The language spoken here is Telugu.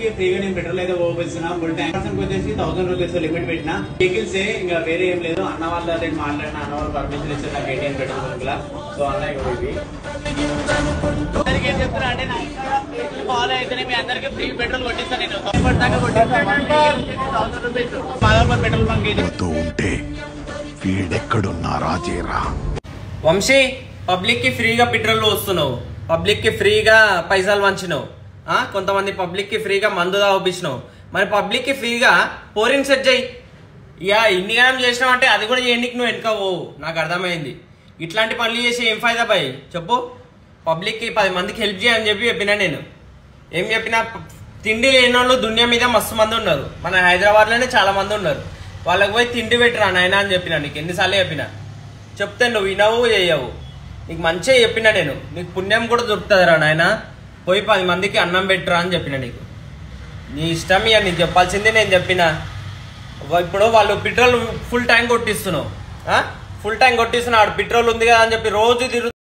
కి ఫ్రీగా నేను పెట్రోల్ అయితే పోపిస్తున్నా. ఫుల్ ట్యాంక్ వచ్చేసి 1000 రూపీస్ లిమిట్ పెట్టిన వెహికల్స్ ఇంకా వేరే ఏం లేదు. అన్న వాళ్ళ నేను మాట్లాడిన అన్న వాళ్ళు పర్మిషన్ ఇచ్చారు నాకు ATM పెట్రోల్ బంక్. సో అన్న ఇవి ఏం చెప్తున్నా అంటే నా ఫాలో అయితేనే మీ అందరికి ఫ్రీ పెట్రోల్ కొట్టిస్తాను. నేను మాదాపూర్ పెట్రోల్ బంక్ ఉంటే వంశీ పబ్లిక్ కి ఫ్రీగా పెట్రోల్ వస్తున్నావు, పబ్లిక్ కి ఫ్రీగా పైసలు వంచినావు, కొంతమంది పబ్లిక్ కి ఫ్రీగా మందు తాగిపించినావు. మరి పబ్లిక్ కి ఫ్రీగా పోరింగ్ సెట్ చేయి. ఇక ఇన్ని గణం చేసినావు అంటే అది కూడా చేయడానికి నువ్వు వెనక పోవు. నాకు అర్థమైంది. ఇట్లాంటి పనులు చేసి ఏం ఫైదా బాయ్ చెప్పు. పబ్లిక్ కి 10 మందికి హెల్ప్ చేయని చెప్పినా నేను. ఏం చెప్పినా తిండి లేని వాళ్ళు దునియా మీద మస్తు మంది ఉన్నారు. మన హైదరాబాద్ లోనే చాలా మంది ఉన్నారు. వాళ్ళకి పోయి తిండి పెట్టరా నాయనా అని చెప్పినా నీకు ఎన్నిసార్లు చెప్పినా. చెప్తే నువ్వు వినవు చేయవు. నీకు మంచిగా చెప్పినా నేను. నీకు పుణ్యం కూడా దొరుకుతుందిరా నాయన. పోయి 10 మందికి అన్నం పెట్టరా అని చెప్పిన నీకు. నీ ఇష్టం. ఇక నీకు చెప్పాల్సిందే నేను చెప్పినా. ఇప్పుడు వాళ్ళు పెట్రోల్ ఫుల్ ట్యాంక్ కొట్టిస్తున్నావు, ఫుల్ ట్యాంక్ కొట్టిస్తున్నావు. పెట్రోల్ ఉంది కదా అని చెప్పి రోజు తిరుగు